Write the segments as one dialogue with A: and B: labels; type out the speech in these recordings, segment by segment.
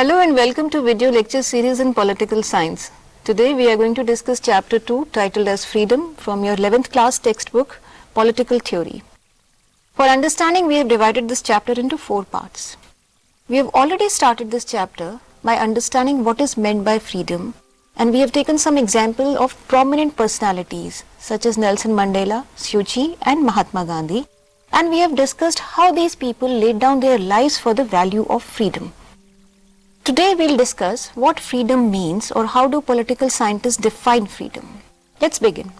A: Hello and welcome to video lecture series in political science. Today we are going to discuss chapter 2 titled as Freedom from your 11th class textbook Political Theory. For understanding, we have divided this chapter into 4 parts. We have already started this chapter by understanding what is meant by freedom, and we have taken some example of prominent personalities such as Nelson Mandela, Suu Kyi and Mahatma Gandhi, and we have discussed how these people laid down their lives for the value of freedom. Today we'll discuss what freedom means or how do political scientists define freedom. Let's begin.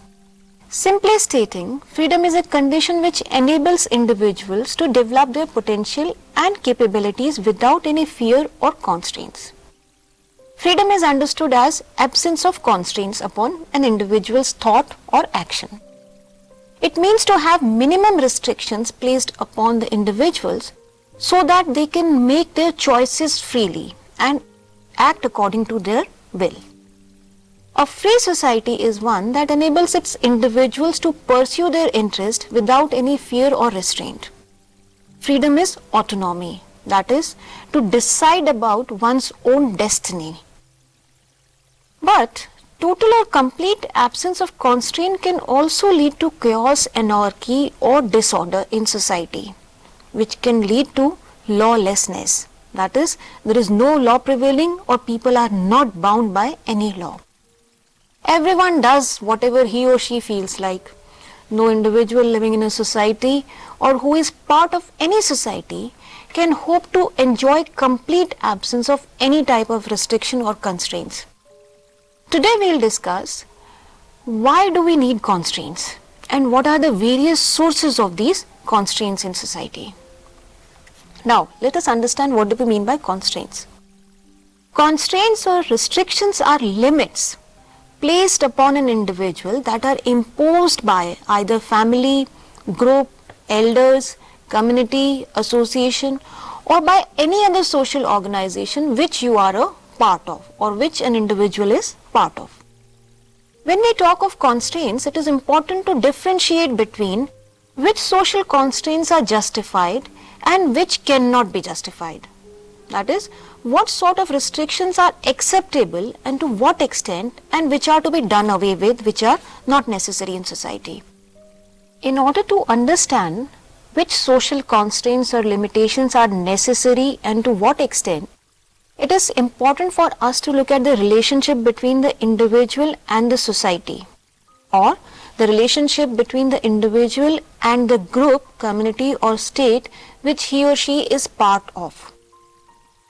A: Simply stating, freedom is a condition which enables individuals to develop their potential and capabilities without any fear or constraints. Freedom is understood as absence of constraints upon an individual's thought or action. It means to have minimum restrictions placed upon the individuals so that they can make their choices freely and act according to their will. A free society is one that enables its individuals to pursue their interest without any fear or restraint. Freedom is autonomy, that is, to decide about one's own destiny. But total or complete absence of constraint can also lead to chaos, anarchy or disorder in society, which can lead to lawlessness. That is, there is no law prevailing or people are not bound by any law. Everyone does whatever he or she feels like. No individual living in a society or who is part of any society can hope to enjoy complete absence of any type of restriction or constraints. Today we will discuss why do we need constraints and what are the various sources of these constraints in society. Now, let us understand what do we mean by constraints. Constraints or restrictions are limits placed upon an individual that are imposed by either family, group, elders, community, association or by any other social organization which you are a part of or which an individual is part of. When we talk of constraints, it is important to differentiate between which social constraints are justified and which cannot be justified. That is, what sort of restrictions are acceptable and to what extent, and which are to be done away with, which are not necessary in society. In order to understand which social constraints or limitations are necessary and to what extent, it is important for us to look at the relationship between the individual and the society, or the relationship between the individual and the group, community or state which he or she is part of.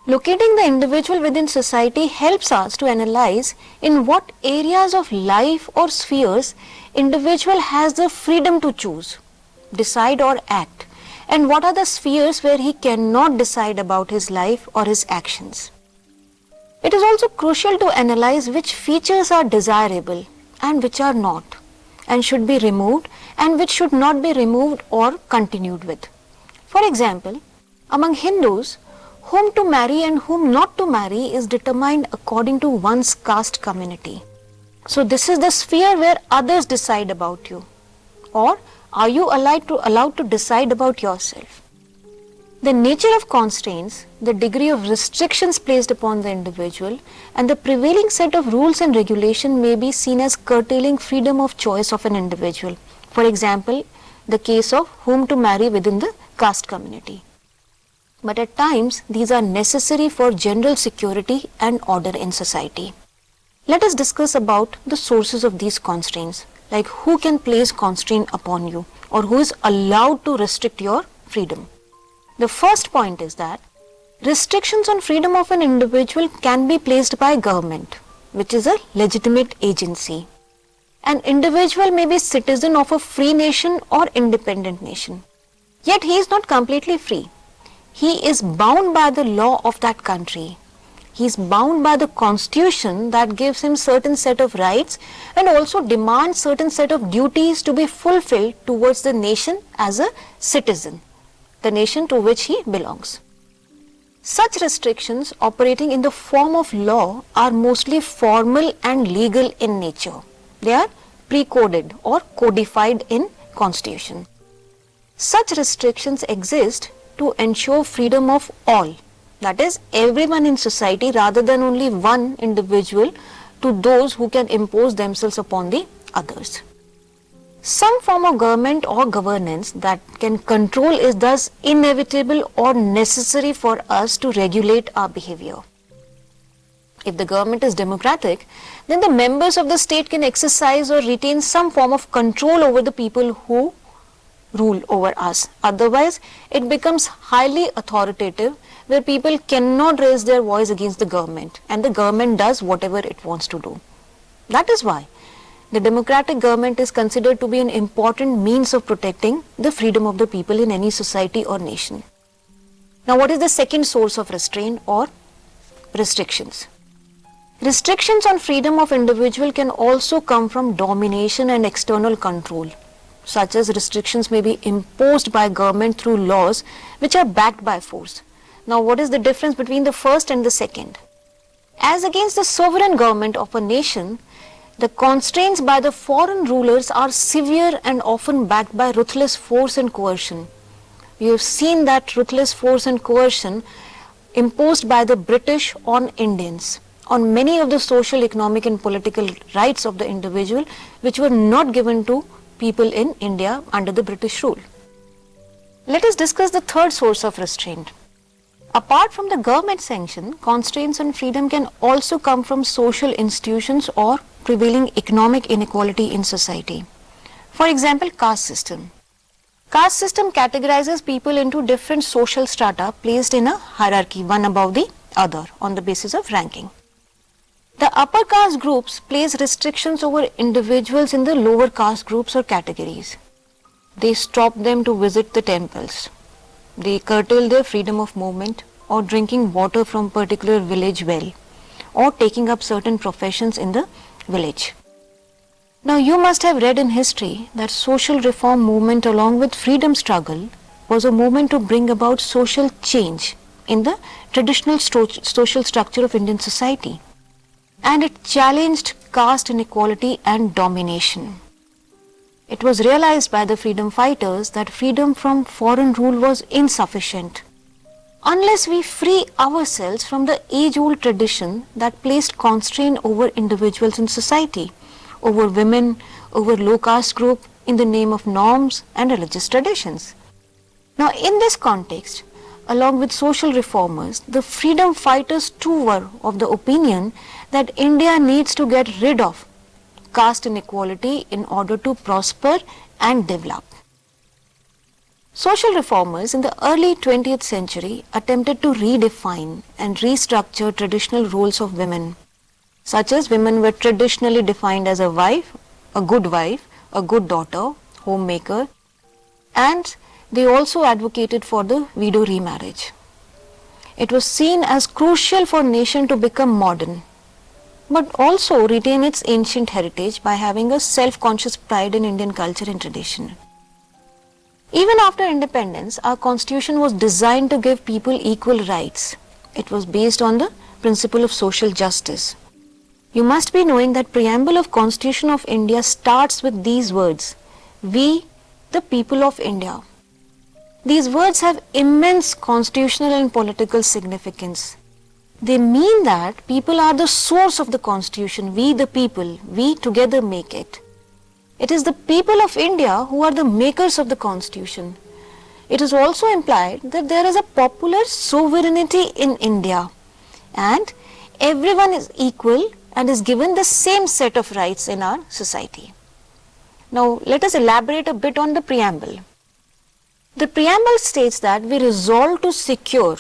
A: Locating the individual within society helps us to analyze in what areas of life or spheres individual has the freedom to choose, decide or act, and what are the spheres where he cannot decide about his life or his actions. It is also crucial to analyze which features are desirable and which are not, and should be removed and which should not be removed or continued with. For example, among Hindus, whom to marry and whom not to marry is determined according to one's caste community. So this is the sphere where others decide about you. Or are you allowed to decide about yourself? The nature of constraints, the degree of restrictions placed upon the individual, and the prevailing set of rules and regulation may be seen as curtailing freedom of choice of an individual. For example, the case of whom to marry within the caste community. But at times, these are necessary for general security and order in society. Let us discuss about the sources of these constraints, like who can place constraint upon you or who is allowed to restrict your freedom. The first point is that restrictions on freedom of an individual can be placed by government, which is a legitimate agency. An individual may be citizen of a free nation or independent nation. Yet he is not completely free. He is bound by the law of that country. He is bound by the constitution that gives him certain set of rights and also demands certain set of duties to be fulfilled towards the nation as a citizen, the nation to which he belongs. Such restrictions operating in the form of law are mostly formal and legal in nature. They are pre-coded or codified in constitution. Such restrictions exist to ensure freedom of all, That is, everyone in society rather than only one individual to those who can impose themselves upon the others. Some form of government or governance that can control is thus inevitable or necessary for us to regulate our behavior. If the government is democratic, then the members of the state can exercise or retain some form of control over the people who rule over us. Otherwise, it becomes highly authoritative, where people cannot raise their voice against the government and the government does whatever it wants to do. That is why the democratic government is considered to be an important means of protecting the freedom of the people in any society or nation. Now, what is the second source of restraint or restrictions? Restrictions on freedom of individual can also come from domination and external control. Such as restrictions may be imposed by government through laws which are backed by force. Now, what is the difference between the first and the second? As against the sovereign government of a nation, the constraints by the foreign rulers are severe and often backed by ruthless force and coercion. We have seen that ruthless force and coercion imposed by the British on Indians, on many of the social, economic and political rights of the individual which were not given to people in India under the British rule. Let us discuss the third source of restraint. Apart from the government sanction, constraints on freedom can also come from social institutions or prevailing economic inequality in society. For example, caste system. Caste system categorizes people into different social strata placed in a hierarchy, one above the other, on the basis of ranking. The upper caste groups place restrictions over individuals in the lower caste groups or categories. They stop them to visit the temples. They curtail their freedom of movement or drinking water from particular village well or taking up certain professions in the village. Now, you must have read in history that social reform movement along with freedom struggle was a movement to bring about social change in the traditional social structure of Indian society. And it challenged caste inequality and domination. It was realized by the freedom fighters that freedom from foreign rule was insufficient unless we free ourselves from the age-old tradition that placed constraint over individuals in society, over women, over low caste group in the name of norms and religious traditions. Now, in this context, along with social reformers, the freedom fighters too were of the opinion that India needs to get rid of caste inequality in order to prosper and develop. Social reformers in the early 20th century attempted to redefine and restructure traditional roles of women, such as women were traditionally defined as a wife, a good daughter, homemaker, and they also advocated for the widow remarriage. It was seen as crucial for nation to become modern, but also retain its ancient heritage by having a self-conscious pride in Indian culture and tradition. Even after independence, our constitution was designed to give people equal rights. It was based on the principle of social justice. You must be knowing that Preamble of Constitution of India starts with these words, "We, the people of India." These words have immense constitutional and political significance. They mean that people are the source of the constitution. We the people, we together make it. It is the people of India who are the makers of the constitution. It is also implied that there is a popular sovereignty in India and everyone is equal and is given the same set of rights in our society. Now, let us elaborate a bit on the preamble. The preamble states that we resolve to secure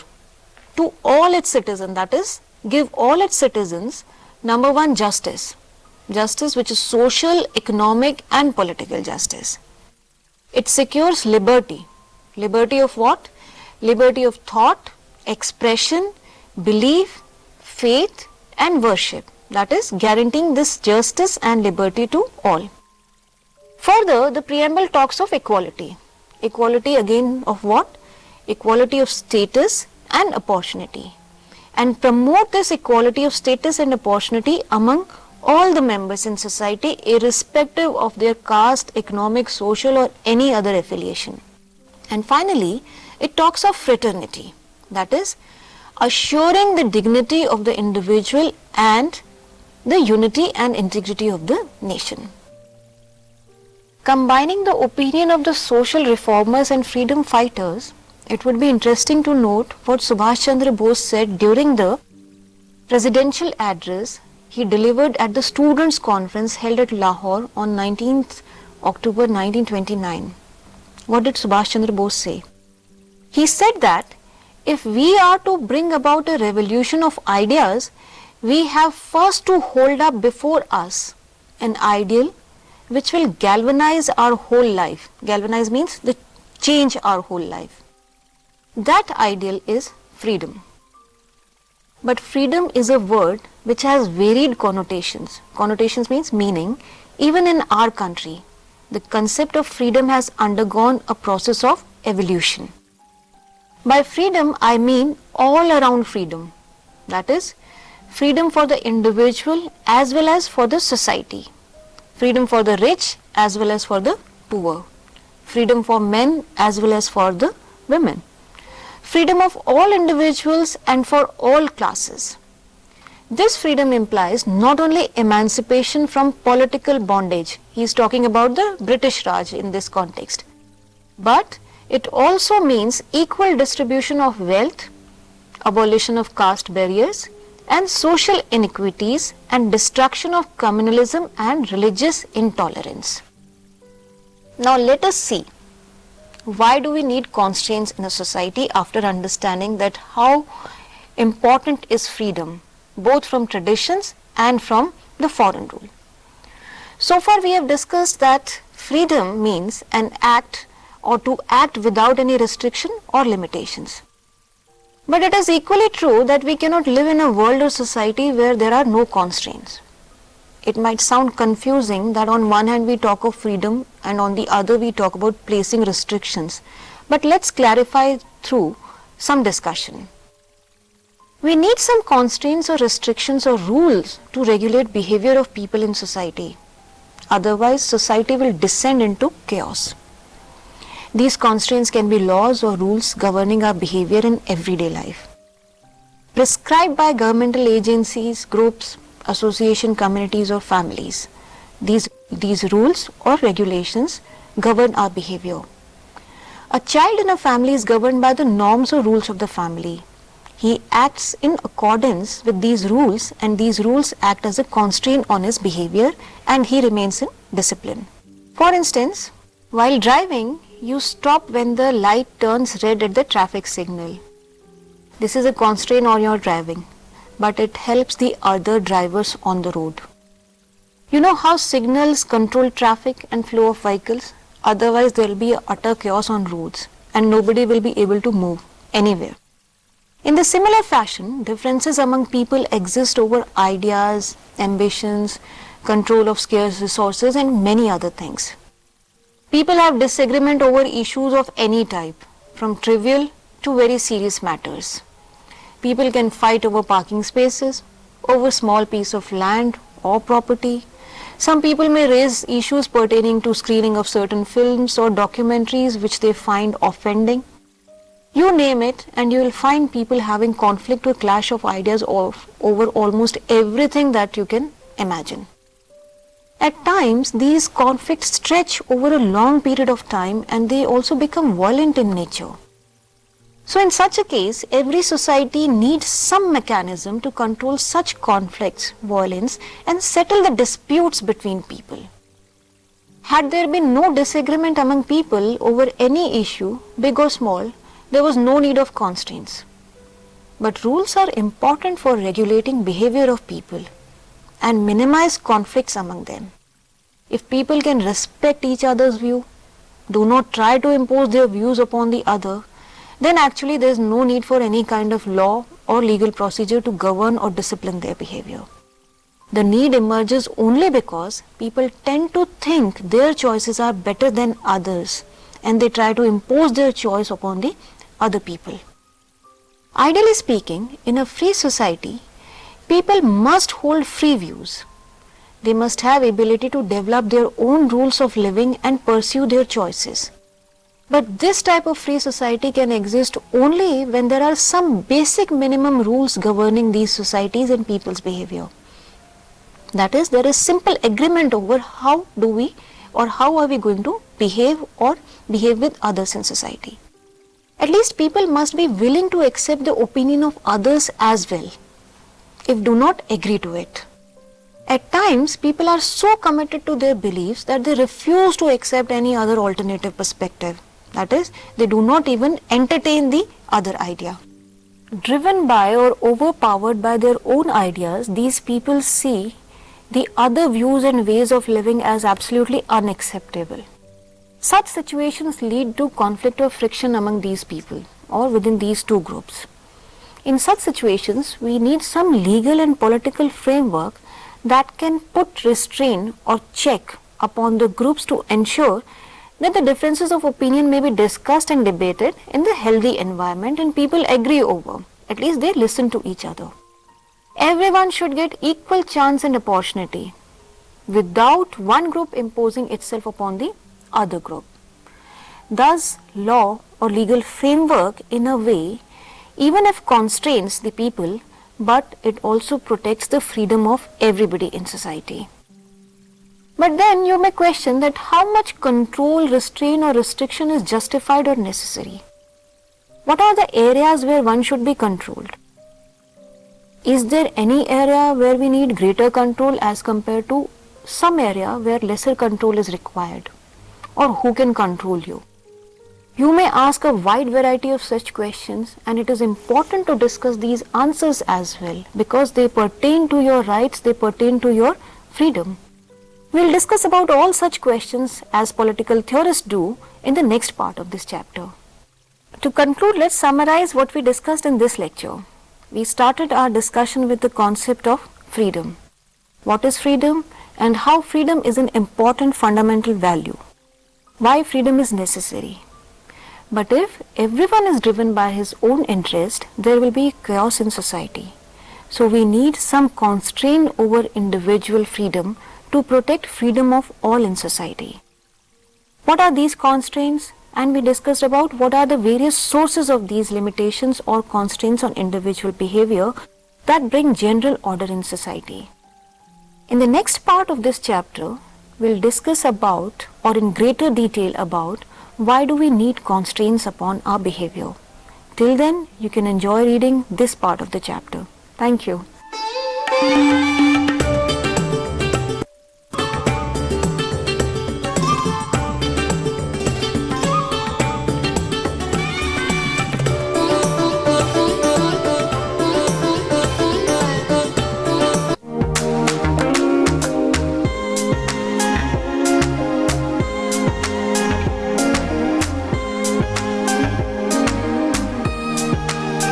A: to all its citizens, that is, give all its citizens, number one, justice. Justice which is social, economic and political justice. It secures liberty. Liberty of what? Liberty of thought, expression, belief, faith and worship. That is, guaranteeing this justice and liberty to all. Further, the preamble talks of equality. Equality again of what? Equality of status and opportunity, and promote this equality of status and opportunity among all the members in society, irrespective of their caste, economic, social or any other affiliation. And finally, it talks of fraternity. That is, assuring the dignity of the individual and the unity and integrity of the nation. Combining the opinion of the social reformers and freedom fighters, it would be interesting to note what Subhash Chandra Bose said during the presidential address he delivered at the Students' Conference held at Lahore on 19th October 1929. What did Subhash Chandra Bose say? He said that if we are to bring about a revolution of ideas, we have first to hold up before us an ideal which will galvanize our whole life. Galvanize means change our whole life. That ideal is freedom. But freedom is a word which has varied connotations. Connotations means meaning. Even in our country, the concept of freedom has undergone a process of evolution. By freedom, I mean all around freedom. That is, freedom for the individual as well as for the society. Freedom for the rich as well as for the poor. Freedom for men as well as for the women. Freedom of all individuals and for all classes. This freedom implies not only emancipation from political bondage, he is talking about the British Raj in this context, but it also means equal distribution of wealth, abolition of caste barriers and social inequities and destruction of communalism and religious intolerance. Now let us see, why do we need constraints in a society after understanding that how important is freedom, both from traditions and from the foreign rule. So far we have discussed that freedom means an act or to act without any restriction or limitations. But it is equally true that we cannot live in a world or society where there are no constraints. It might sound confusing that on one hand we talk of freedom and on the other we talk about placing restrictions. But let's clarify through some discussion. We need some constraints or restrictions or rules to regulate behavior of people in society. Otherwise, society will descend into chaos. These constraints can be laws or rules governing our behavior in everyday life, prescribed by governmental agencies, groups, association, communities or families. These rules or regulations govern our behavior. A child in a family is governed by the norms or rules of the family. He acts in accordance with these rules and these rules act as a constraint on his behavior and he remains in discipline. For instance, while driving, you stop when the light turns red at the traffic signal. This is a constraint on your driving, but it helps the other drivers on the road. You know how signals control traffic and flow of vehicles? Otherwise, there will be utter chaos on roads and nobody will be able to move anywhere. In the similar fashion, differences among people exist over ideas, ambitions, control of scarce resources and many other things. People have disagreement over issues of any type, from trivial to very serious matters. People can fight over parking spaces, over small piece of land or property. Some people may raise issues pertaining to screening of certain films or documentaries which they find offending. You name it and you will find people having conflict or clash of ideas over almost everything that you can imagine. At times, these conflicts stretch over a long period of time and they also become violent in nature. So in such a case, every society needs some mechanism to control such conflicts, violence and settle the disputes between people. Had there been no disagreement among people over any issue, big or small, there was no need of constraints. But rules are important for regulating behavior of people and minimize conflicts among them. If people can respect each other's view, do not try to impose their views upon the other, then actually there is no need for any kind of law or legal procedure to govern or discipline their behavior. The need emerges only because people tend to think their choices are better than others and they try to impose their choice upon the other people. Ideally speaking, in a free society, people must hold free views. They must have ability to develop their own rules of living and pursue their choices. But this type of free society can exist only when there are some basic minimum rules governing these societies and people's behavior. That is, there is simple agreement over how do we or how are we going to behave or behave with others in society. At least people must be willing to accept the opinion of others as well, if do not agree to it. At times, people are so committed to their beliefs that they refuse to accept any other alternative perspective. That is, they do not even entertain the other idea. Driven by or overpowered by their own ideas, these people see the other views and ways of living as absolutely unacceptable. Such situations lead to conflict or friction among these people or within these two groups. In such situations, we need some legal and political framework that can put restraint or check upon the groups to ensure that the differences of opinion may be discussed and debated in the healthy environment and people agree over. At least they listen to each other. Everyone should get equal chance and opportunity without one group imposing itself upon the other group. Thus, law or legal framework in a way, even if constrains the people, but it also protects the freedom of everybody in society. But then you may question that how much control, restraint or restriction is justified or necessary. What are the areas where one should be controlled? Is there any area where we need greater control as compared to some area where lesser control is required? Or who can control you? You may ask a wide variety of such questions, and it is important to discuss these answers as well because they pertain to your rights, they pertain to your freedom. We'll discuss about all such questions as political theorists do in the next part of this chapter. To conclude, let's summarize what we discussed in this lecture. We started our discussion with the concept of freedom. What is freedom and how freedom is an important fundamental value. Why freedom is necessary. But if everyone is driven by his own interest, there will be chaos in society. So we need some constraint over individual freedom to protect freedom of all in society. What are these constraints? And we discussed about what are the various sources of these limitations or constraints on individual behavior that bring general order in society. In the next part of this chapter, we'll discuss about or in greater detail about why do we need constraints upon our behavior. Till then, you can enjoy reading this part of the chapter. Thank you.